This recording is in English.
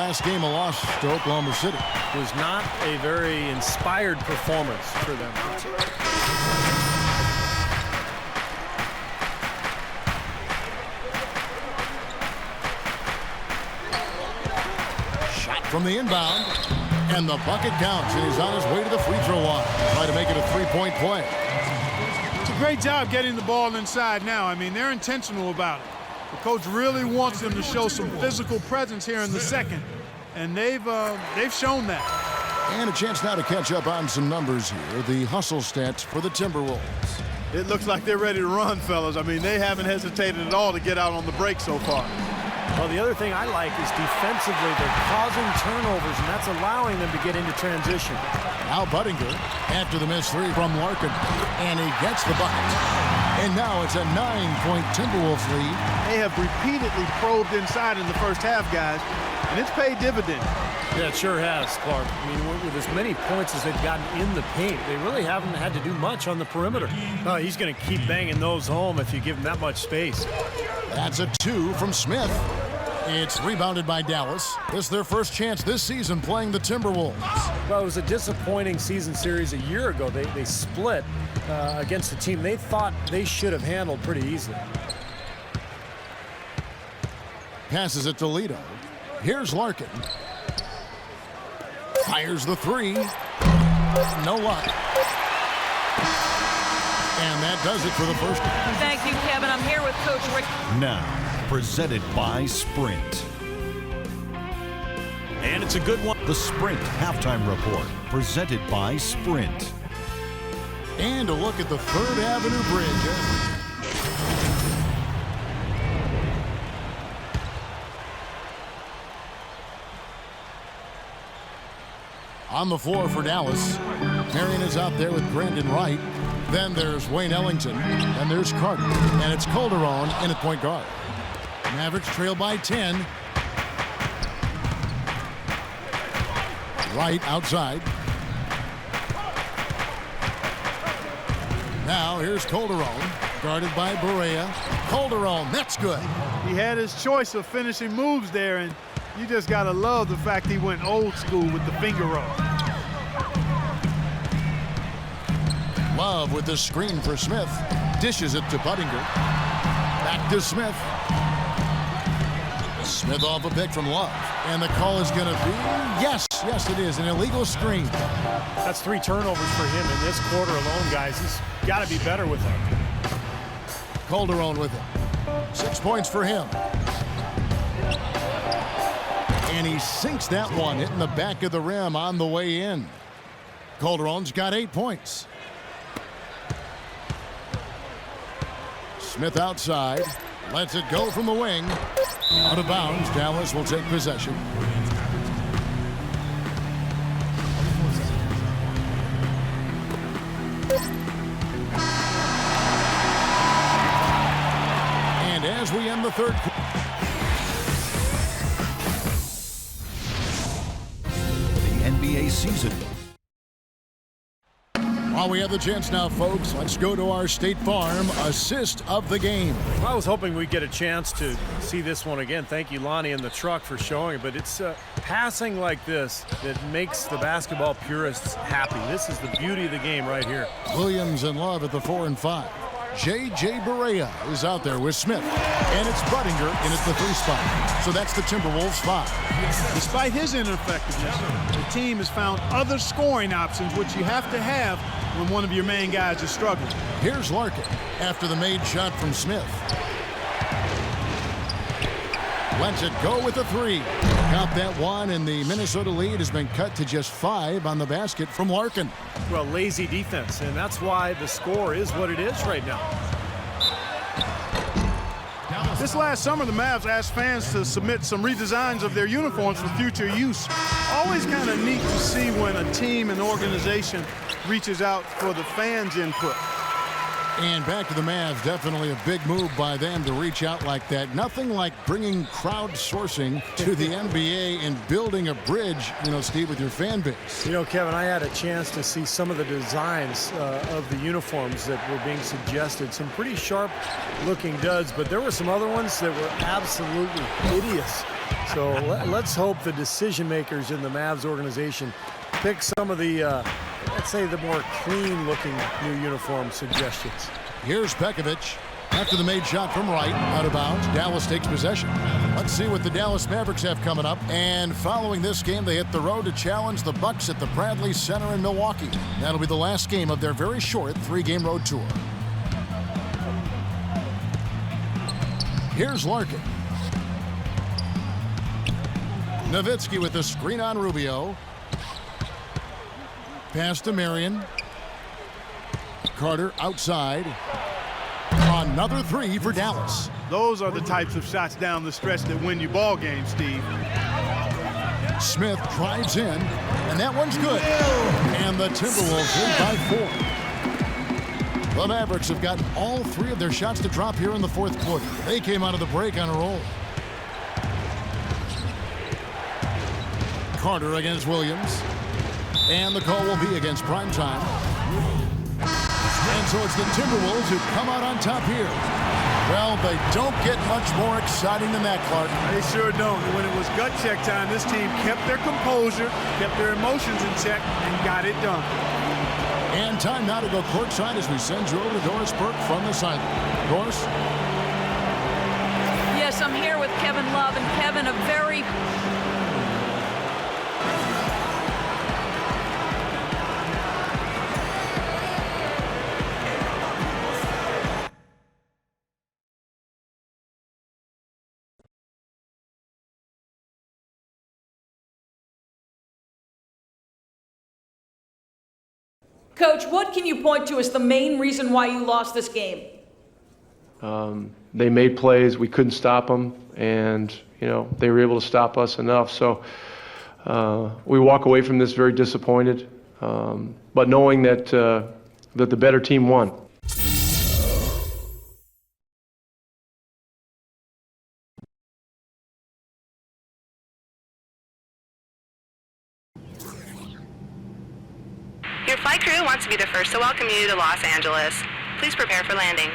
last game a loss to Oklahoma City. It was not a very inspired performance for them. Shot from the inbound, and the bucket counts, and he's on his way to the free throw line. Try to make it a three-point play. It's a great job getting the ball inside now. I mean, they're intentional about it. The coach really wants them to show some physical presence here in the second, and they've shown that. And a chance now to catch up on some numbers here. The hustle stats for the Timberwolves. It looks like they're ready to run, fellas. I mean, they haven't hesitated at all to get out on the break so far. Well, the other thing I like is defensively they're causing turnovers, and that's allowing them to get into transition. Now Budinger after the missed three from Larkin, and he gets the bucket. And now it's a 9-point Timberwolves lead. They have repeatedly probed inside in the first half, guys, and it's paid dividends. Yeah, it sure has, Clark. I mean, with as many points as they've gotten in the paint, they really haven't had to do much on the perimeter. Oh, he's going to keep banging those home if you give him that much space. That's a 2 from Smith. It's rebounded by Dallas. This is their first chance this season playing the Timberwolves. Well, it was a disappointing season series a year ago. They split against a team they thought they should have handled pretty easily. Passes it to Lito. Here's Larkin. Fires the three. No luck. And that does it for the first one. Thank you, Kevin. I'm here with Coach Rick. Now, presented by Sprint. And it's a good one. The Sprint Halftime Report, presented by Sprint. And a look at the 3rd Avenue Bridge. On the floor for Dallas. Marion is out there with Brandon Wright. Then there's Wayne Ellington. And there's Carter. And it's Calderon in at point guard. Mavericks trail by 10. Wright outside. Now here's Calderon. Guarded by Barea. Calderon, that's good. He had his choice of finishing moves there, and you just got to love the fact he went old school with the finger roll. Love with the screen for Smith. Dishes it to Budinger. Back to Smith. Smith off a pick from Love. And the call is going to be, yes, it is, an illegal screen. That's 3 turnovers for him in this quarter alone, guys. He's got to be better with them. Calderon with it. 6 points for him. And he sinks that one, hitting the back of the rim on the way in. Calderon's got 8 points. Smith outside. Lets it go from the wing. Out of bounds. Dallas will take possession. And as we end the third quarter, The NBA season. while we have the chance now, folks, let's go to our State Farm assist of the game. I was hoping we'd get a chance to see this one again. Thank you, Lonnie and the truck, for showing it. But it's passing like this that makes the basketball purists happy. This is the beauty of the game right here. Williams and Love at the 4 and 5. J.J. Barea is out there with Smith. And it's Budinger in at the 3 spot. So that's the Timberwolves 5. Despite his ineffectiveness, the team has found other scoring options, which you have to have when one of your main guys is struggling. Here's Larkin after the made shot from Smith. Lets it go with a 3. Got that one, and the Minnesota lead has been cut to just 5 on the basket from Larkin. Well, lazy defense, and that's why the score is what it is right now. This last summer, the Mavs asked fans to submit some redesigns of their uniforms for future use. Always kind of neat to see when a team and organization reaches out for the fans' input. And back to the Mavs, definitely a big move by them to reach out like that. Nothing like bringing crowdsourcing to the NBA and building a bridge, Steve, with your fan base. Kevin, I had a chance to see some of the designs of the uniforms that were being suggested. Some pretty sharp-looking duds, but there were some other ones that were absolutely hideous. So let's hope the decision makers in the Mavs organization pick some of the, let's say, the more clean-looking new uniform suggestions. Here's Pekovic. After the made shot from right, out of bounds, Dallas takes possession. Let's see what the Dallas Mavericks have coming up. And following this game, they hit the road to challenge the Bucks at the Bradley Center in Milwaukee. That'll be the last game of their very short 3-game road tour. Here's Larkin. Nowitzki with the screen on Rubio. Pass to Marion. Carter outside. Another 3 for Dallas. Those are the types of shots down the stretch that win you ball games, Steve. Smith drives in, and that one's good. And the Timberwolves lead by 4. The Mavericks have gotten all 3 of their shots to drop here in the fourth quarter. They came out of the break on a roll. Carter against Williams. And the call will be against Primetime. And so it's the Timberwolves who come out on top here. Well, they don't get much more exciting than that, Clark. They sure don't. And when it was gut check time, this team kept their composure, kept their emotions in check, and got it done. And time now to go courtside as we send you over to Doris Burke from the sideline. Doris? Yes, I'm here with Kevin Love, and Kevin, a very Coach, what can you point to as the main reason why you lost this game? They made plays, we couldn't stop them, and they were able to stop us enough. So we walk away from this very disappointed, but knowing that that the better team won. Your flight crew wants to be the first to welcome you to Los Angeles. Please prepare for landing.